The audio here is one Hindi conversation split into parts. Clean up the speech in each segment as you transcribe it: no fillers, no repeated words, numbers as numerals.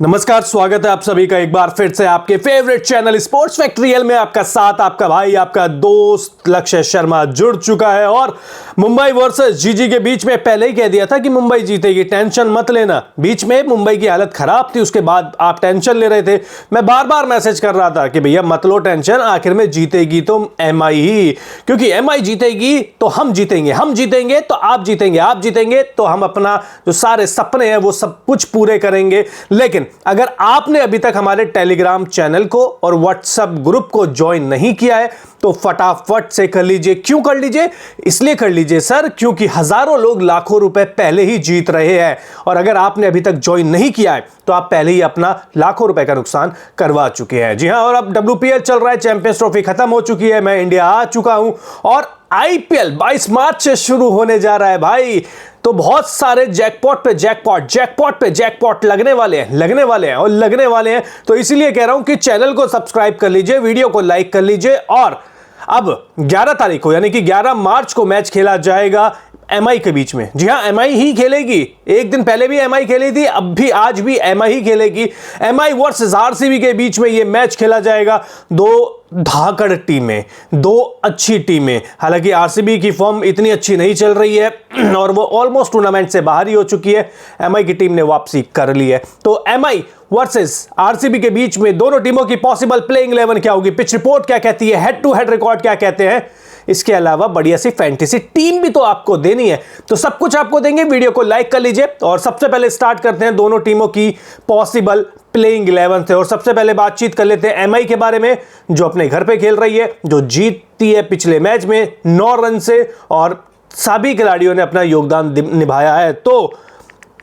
नमस्कार, स्वागत है आप सभी का एक बार फिर से आपके फेवरेट चैनल स्पोर्ट्स फैक्ट्रियल में। आपका साथ, आपका भाई, आपका दोस्त लक्ष्य शर्मा जुड़ चुका है और मुंबई वर्सेस जीजी के बीच में पहले ही कह दिया था कि मुंबई जीतेगी, टेंशन मत लेना। बीच में मुंबई की हालत खराब थी, उसके बाद आप टेंशन ले रहे थे। मैं बार बार मैसेज कर रहा था कि भैया मत लो टेंशन, आखिर में जीतेगी तो एमआई ही, क्योंकि एमआई जीतेगी तो हम जीतेंगे, हम जीतेंगे तो आप जीतेंगे, आप जीतेंगे तो हम अपना जो सारे सपने हैं वो सब कुछ पूरे करेंगे। लेकिन अगर आपने अभी तक हमारे टेलीग्राम चैनल को और व्हाट्सएप ग्रुप को ज्वाइन नहीं किया है तो फटाफट से कर लीजिए। क्यों कर लीजिए? इसलिए कर लीजिए सर क्योंकि हजारों लोग लाखों रुपए पहले ही जीत रहे हैं और अगर आपने अभी तक ज्वाइन नहीं किया है तो आप पहले ही अपना लाखों रुपए का नुकसान करवा चुके हैं। जी हां, और अब WPL चल रहा है, चैंपियंस ट्रॉफी खत्म हो चुकी है, मैं इंडिया आ चुका हूं और IPL 22 मार्च से शुरू होने जा रहा है भाई। तो बहुत सारे जैकपॉट पे जैकपॉट, जैकपॉट पे जैकपॉट लगने वाले हैं। तो इसीलिए कह रहा हूं कि चैनल को सब्सक्राइब कर लीजिए, वीडियो को लाइक कर लीजिए। और अब 11 तारीख को यानी कि 11 मार्च को मैच खेला जाएगा एमआई के बीच में। जी हां, एमआई ही खेलेगी। एक दिन पहले भी एमआई खेली थी, अब भी आज भी एमआई ही खेलेगी। एमआई वर्सेस आरसीबी के बीच में यह मैच खेला जाएगा। दो धाकड़ टीमें, दो अच्छी टीमें। हालांकि आरसीबी की फॉर्म इतनी अच्छी नहीं चल रही है और वो ऑलमोस्ट टूर्नामेंट से बाहर ही हो चुकी है। एमआई की टीम ने वापसी कर ली है। तो एमआई वर्सेस आरसीबी के बीच में दोनों टीमों की पॉसिबल प्लेइंग 11 क्या होगी, पिच रिपोर्ट क्या कहती है, हेड टू हेड रिकॉर्ड क्या कहते हैं, इसके अलावा बढ़िया सी फैंटेसी टीम भी तो आपको देनी है। तो सब कुछ आपको देंगे, वीडियो को लाइक कर लीजिए। और सबसे पहले स्टार्ट करते हैं दोनों टीमों की पॉसिबल प्लेइंग 11 से। और सबसे पहले बातचीत कर लेते हैं एमआई के बारे में, जो अपने घर पे खेल रही है, जो जीतती है पिछले मैच में 9 रन से और सभी खिलाड़ियों ने अपना योगदान निभाया है। तो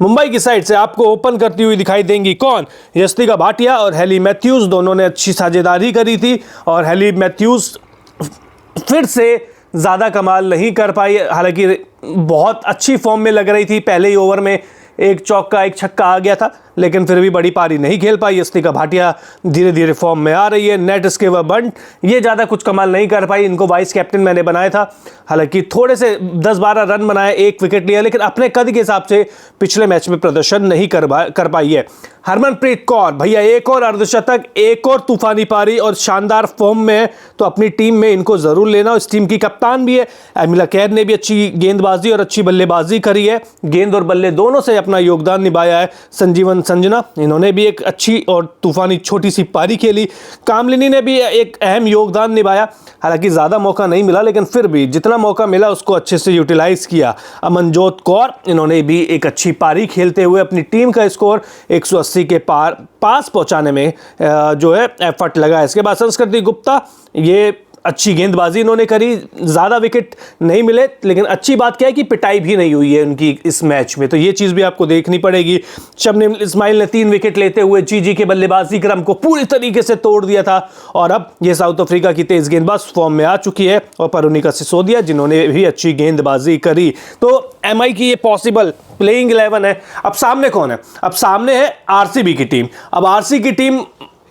मुंबई की साइड से आपको ओपन करती हुई दिखाई देंगी कौन? यस्तिका भाटिया और हेली मैथ्यूज, दोनों ने अच्छी साझेदारी करी थी और हेली मैथ्यूज फिर से ज़्यादा कमाल नहीं कर पाई। हालांकि बहुत अच्छी फॉर्म में लग रही थी, पहले ही ओवर में एक चौका एक छक्का आ गया था, लेकिन फिर भी बड़ी पारी नहीं खेल पाई। यस्तिका भाटिया धीरे धीरे फॉर्म में आ रही है। नेट स्केवर बंट ये ज़्यादा कुछ कमाल नहीं कर पाई, इनको वाइस कैप्टन मैंने बनाया था। हालांकि थोड़े से 10-12 रन बनाए, एक विकेट लिया, लेकिन अपने कद के हिसाब से पिछले मैच में प्रदर्शन नहीं कर पाई है। हरमनप्रीत कौर भैया एक और अर्धशतक, एक और तूफानी पारी और शानदार फॉर्म में है, तो अपनी टीम में इनको जरूर लेना। इस टीम की कप्तान भी है। एमिला कैर ने भी अच्छी गेंदबाजी और अच्छी बल्लेबाजी करी है, गेंद और बल्ले दोनों से अपना योगदान निभाया है। संजीवन संजना, इन्होंने भी एक अच्छी और तूफानी छोटी सी पारी खेली। कामलिनी ने भी एक अहम योगदान निभाया। हालांकि ज़्यादा मौका नहीं मिला, लेकिन फिर भी जितना मौका मिला उसको अच्छे से यूटिलाइज किया। अमनजोत कौर, इन्होंने भी एक अच्छी पारी खेलते हुए अपनी टीम का स्कोर 180 के पास पहुंचाने में जो है एफर्ट लगाया। इसके बाद संस्कृति गुप्ता, ये अच्छी गेंदबाजी इन्होंने करी, ज़्यादा विकेट नहीं मिले, लेकिन अच्छी बात क्या है कि पिटाई भी नहीं हुई है उनकी इस मैच में, तो ये चीज़ भी आपको देखनी पड़ेगी। शबनम इस्माइल ने 3 विकेट लेते हुए जीजी के बल्लेबाजी क्रम को पूरी तरीके से तोड़ दिया था और अब ये साउथ अफ्रीका की तेज गेंदबाज फॉर्म में आ चुकी है और परुनिका सिसोदिया, जिन्होंने भी अच्छी गेंदबाजी करी। तो एमआई की ये पॉसिबल प्लेइंग 11 है। अब सामने कौन है? अब सामने है आरसीबी की टीम। अब आरसीबी की टीम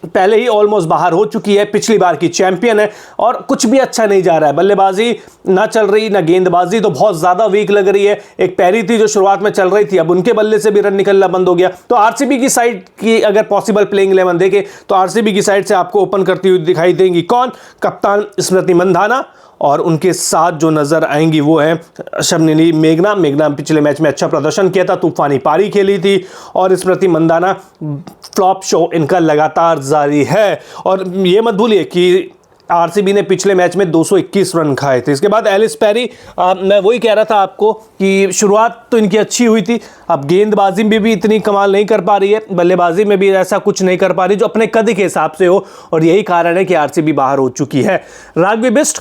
पहले ही ऑलमोस्ट बाहर हो चुकी है, पिछली बार की चैंपियन है और कुछ भी अच्छा नहीं जा रहा है। बल्लेबाजी ना चल रही, ना गेंदबाजी तो बहुत ज़्यादा वीक लग रही है। एक पैरी थी जो शुरुआत में चल रही थी, अब उनके बल्ले से भी रन निकलना बंद हो गया। तो आरसीबी की साइड की अगर पॉसिबल प्लेइंग 11 देखें तो आरसीबी की साइड से आपको ओपन करती हुई दिखाई देंगी कौन? कप्तान स्मृति मंधाना और उनके साथ जो नजर आएंगी वो है शबनम मेघना। मेघना पिछले मैच में अच्छा प्रदर्शन किया था, तूफानी पारी खेली थी और स्मृति मंधाना फ्लॉप शो इनका लगातार जारी है। और ये मत भूलिए कि आरसीबी ने पिछले मैच में 221 रन खाए थे। इसके बाद एलिस पैरी, मैं वही कह रहा था आपको कि शुरुआत तो इनकी अच्छी हुई थी, अब गेंदबाजी में भी इतनी कमाल नहीं कर पा रही है, बल्लेबाजी में भी ऐसा कुछ नहीं कर पा रही जो अपने कद के हिसाब से हो, और यही कारण है कि आरसीबी बाहर हो चुकी है। राघवी बिष्ट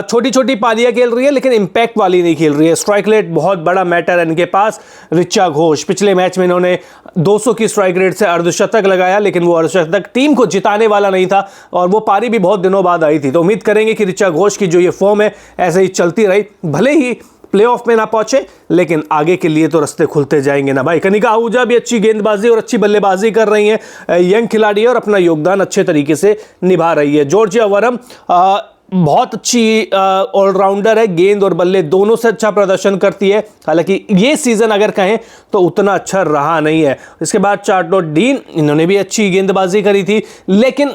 छोटी छोटी पारियां खेल रही है लेकिन इंपैक्ट वाली नहीं खेल रही है। स्ट्राइक रेट बहुत बड़ा मैटर है इनके पास। ऋचा घोष, पिछले मैच में इन्होंने 200 की स्ट्राइक रेट से अर्धशतक लगाया, लेकिन वो अर्धशतक टीम को जिताने वाला नहीं था और वो पारी भी बहुत दिनों बाद आई थी। तो उम्मीद करेंगे कि ऋचा घोष की जो ये फॉर्म है ऐसे ही चलती रही, भले ही प्लेऑफ में ना पहुंचे लेकिन आगे के लिए तो रास्ते खुलते जाएंगे ना भाई। कनिका आहूजा भी अच्छी गेंदबाजी और अच्छी बल्लेबाजी कर रही हैं, यंग खिलाड़ी है और अपना योगदान अच्छे तरीके से निभा रही है। जॉर्जिया वरम बहुत अच्छी ऑलराउंडर है, गेंद और बल्ले दोनों से अच्छा प्रदर्शन करती है। हालांकि ये सीजन अगर कहें तो उतना अच्छा रहा नहीं है। इसके बाद चार्लोट डीन, इन्होंने भी अच्छी गेंदबाजी करी थी, लेकिन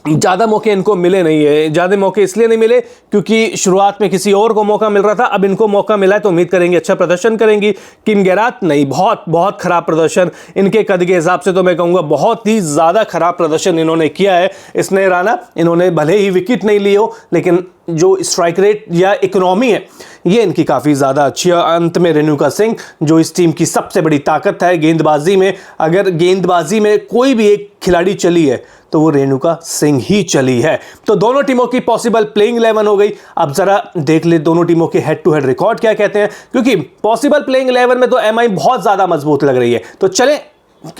ज़्यादा मौके इनको मिले नहीं है। ज़्यादा मौके इसलिए नहीं मिले क्योंकि शुरुआत में किसी और को मौका मिल रहा था, अब इनको मौका मिला है तो उम्मीद करेंगे अच्छा प्रदर्शन करेंगी। किम गेरात नहीं, बहुत बहुत खराब प्रदर्शन, इनके कद के हिसाब से तो मैं कहूँगा बहुत ही ज़्यादा खराब प्रदर्शन इन्होंने किया है। स्नेह राणा, इन्होंने भले ही विकेट नहीं ली हो, लेकिन जो स्ट्राइक रेट या इकोनॉमी है ये इनकी काफ़ी ज़्यादा अच्छी है। अंत में रेणुका सिंह, जो इस टीम की सबसे बड़ी ताकत है गेंदबाजी में, अगर गेंदबाजी में कोई भी एक खिलाड़ी चली है तो वो रेणुका सिंह ही चली है। तो दोनों टीमों की पॉसिबल प्लेइंग 11 हो गई। अब जरा देख ले दोनों टीमों के हेड टू हेड रिकॉर्ड क्या कहते हैं, क्योंकि पॉसिबल प्लेइंग 11 में तो एमआई बहुत ज़्यादा मजबूत लग रही है। तो चलें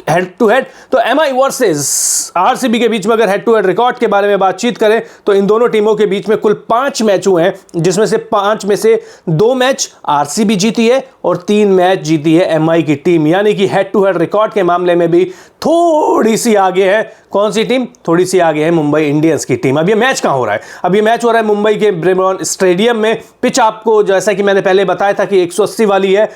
हेड टू हेड, तो एमआई वर्सेस आरसीबी के बीच में अगर हेड टू हेड रिकॉर्ड के बारे में बातचीत करें तो इन दोनों टीमों के बीच में कुल 5 मैच हुए हैं, जिसमें से 5 में से 2 मैच आरसीबी जीती है और 3 मैच जीती है एमआई की टीम। यानी कि हेड टू हेड रिकॉर्ड के मामले में भी थोड़ी सी आगे है। कौन सी टीम? थोड़ी सी आगे है मुंबई इंडियंस की टीम। अब ये मैच कहां हो रहा है? अब ये मैच हो रहा है मुंबई के ब्रेबॉर्न स्टेडियम में। पिच आपको जैसा कि मैंने पहले बताया था कि 180 वाली है,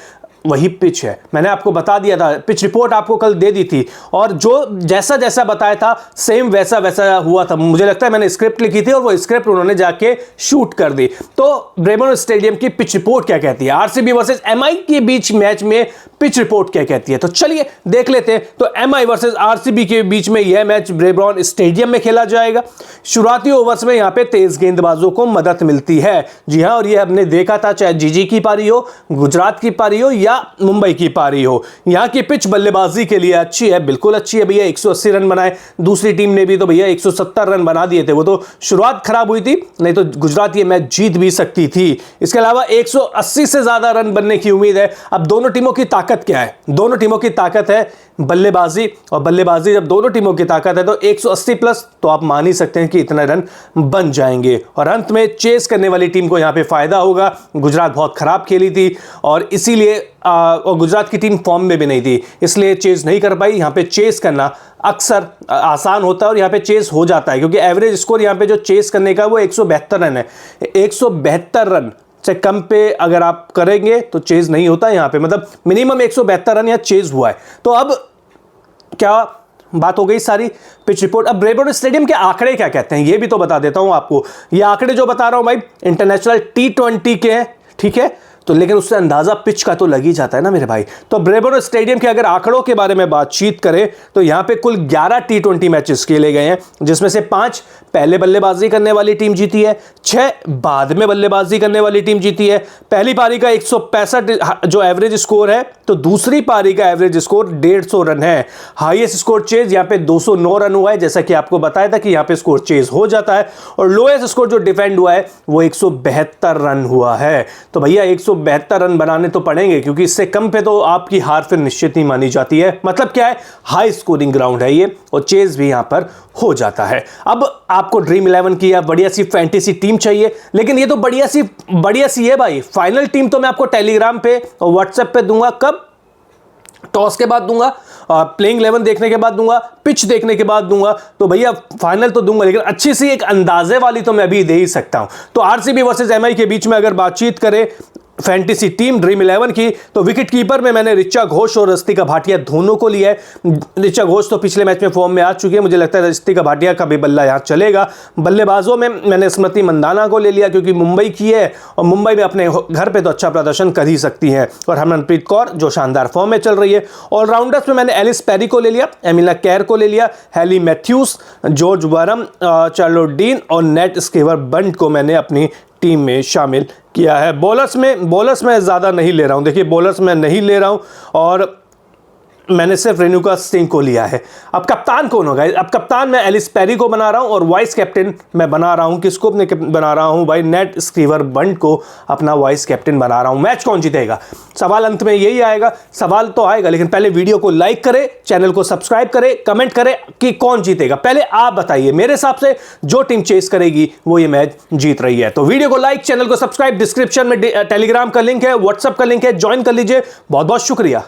वही पिच है। मैंने आपको बता दिया था, पिच रिपोर्ट आपको कल दे दी थी, और जो जैसा जैसा बताया था सेम वैसा वैसा हुआ था। मुझे लगता है मैंने स्क्रिप्ट लिखी थी और वो स्क्रिप्ट उन्होंने जाके शूट कर दी। तो ब्रेबॉर्न स्टेडियम की पिच रिपोर्ट क्या कहती है, आरसीबी वर्सेस एमआई के बीच मैच में पिच रिपोर्ट क्या कहती है, तो चलिए देख लेते हैं। तो एमआई वर्सेस आरसीबी के बीच में यह मैच ब्रेबॉर्न स्टेडियम में खेला जाएगा। शुरुआती ओवर्स में यहां पे तेज गेंदबाजों को मदद मिलती है। जी हां, और यह हमने देखा था, चाहे जीजी की पारी हो, गुजरात की पारी हो या मुंबई की पारी हो, यहां की पिच बल्लेबाजी के लिए अच्छी है, बिल्कुल अच्छी है भैया। 180 रन बनाए, दूसरी टीम ने भी तो भैया 170 रन बना दिए थे। वो तो शुरुआत खराब हुई थी, नहीं तो गुजरात ये मैच जीत भी सकती थी। इसके अलावा 180 से ज्यादा रन बनने की उम्मीद है। अब दोनों टीमों की ताकत क्या है? दोनों टीमों की ताकत है बल्लेबाजी, और बल्लेबाजी जब दोनों टीमों की ताकत है तो 180 प्लस तो आप मान ही सकते हैं कि इतने रन बन जाएंगे। और अंत में चेस करने वाली टीम को यहां पे फायदा होगा। गुजरात बहुत खराब खेली थी और इसीलिए और गुजरात की टीम फॉर्म में भी नहीं थी, इसलिए चेस नहीं कर पाई। यहां पे चेस करना अक्सर आसान होता है और यहां पे चेस हो जाता है, क्योंकि एवरेज स्कोर यहां पे जो चेस करने का वो 172 रन है। 172 रन से कम पे अगर आप करेंगे तो चेज नहीं होता यहां पे, मतलब मिनिमम 172 रन या चेज हुआ है। तो अब क्या बात हो गई सारी पिच रिपोर्ट। अब ब्रेबॉर्न स्टेडियम के आंकड़े क्या कहते हैं ये भी तो बता देता हूं आपको। ये आंकड़े जो बता रहा हूं भाई इंटरनेशनल T20 के हैं, ठीक है, तो लेकिन उससे अंदाजा पिच का तो लग ही जाता है ना मेरे भाई। तो ब्रेबॉर्न स्टेडियम के अगर आंकड़ों के बारे में बातचीत करें तो यहां पे कुल 11 T20 मैचेस खेले गए हैं, जिसमें से 5 पहले बल्लेबाजी करने वाली टीम जीती है, 6 बाद में बल्लेबाजी करने वाली टीम जीती है। पहली पारी का 165 जो एवरेज स्कोर है, तो दूसरी पारी का एवरेज स्कोर 150 रन है। हाईएस्ट स्कोर चेज यहां पे 209 रन हुआ है, जैसा कि आपको बताया था कि यहां पे स्कोर चेज हो जाता है। और लोएस्ट स्कोर जो डिफेंड हुआ है वो 172 रन हुआ है। तो भैया 172 रन बनाने तो पड़ेंगे, क्योंकि इससे कम पे तो आपकी हार फिर निश्चित नहीं मानी जाती है। मतलब क्या है, हाई स्कोरिंग ग्राउंड है ये, और चेज भी यहां पर हो जाता है। अब आपको ड्रीम 11 की या बढ़िया सी फैंटेसी टीम चाहिए, लेकिन ये तो बढ़िया सी है भाई। फाइनल टीम तो मैं आपको टेलीग्राम पे और व्हाट्सएप पे दूंगा। कब? टॉस के बाद दूंगा, प्लेइंग 11 देखने के बाद दूंगा, पिच देखने के बाद दूंगा। तो भैया फाइनल तो दूंगा, लेकिन अच्छी सी एक अंदाजे वाली तो मैं अभी दे ही सकता हूं। तो आरसीबी वर्सेस एमआई के बीच में अगर बातचीत करें फैंटेसी टीम ड्रीम 11 की, तो विकेट कीपर में मैंने ऋचा घोष और रस्तिका भाटिया दोनों को लिया है। ऋचा घोष तो पिछले मैच में फॉर्म में आ चुकी है, मुझे लगता है रस्तिका भाटिया का भी बल्ला यहां चलेगा। बल्लेबाजों में मैंने स्मृति मंदाना को ले लिया, क्योंकि मुंबई की है और मुंबई में अपने घर पे तो अच्छा प्रदर्शन कर ही सकती है, और हरमनप्रीत कौर जो शानदार फॉर्म में चल रही है। ऑलराउंडर्स में मैंने एलिस पेरी को ले लिया, एमिला कैर को ले लिया, Hayley Matthews, George Wareham, Charlotte Dean और नेट स्कीवर बंट को मैंने अपनी टीम में शामिल किया है। बॉलर्स में ज़्यादा नहीं ले रहा हूं। देखिए बॉलर्स में नहीं ले रहा हूं, और मैंने सिर्फ रेणुका सिंह को लिया है। अब कप्तान कौन होगा? अब कप्तान मैं एलिस पेरी को बना रहा हूं, और वाइस कैप्टन मैं बना रहा हूं, किसको अपने बना रहा हूं भाई? नेट स्कीवर बंट को अपना वाइस कैप्टन बना रहा हूं। मैच कौन जीतेगा? सवाल अंत में यही आएगा। सवाल तो आएगा, लेकिन पहले वीडियो को लाइक करें, चैनल को सब्सक्राइब करें, कमेंट करें कि कौन जीतेगा। पहले आप बताइए, मेरे हिसाब से जो टीम चेस करेगी वो ये मैच जीत रही है। तो वीडियो को लाइक, चैनल को सब्सक्राइब, डिस्क्रिप्शन में टेलीग्राम का लिंक है, व्हाट्सएप का लिंक है, ज्वाइन कर लीजिए। बहुत बहुत शुक्रिया।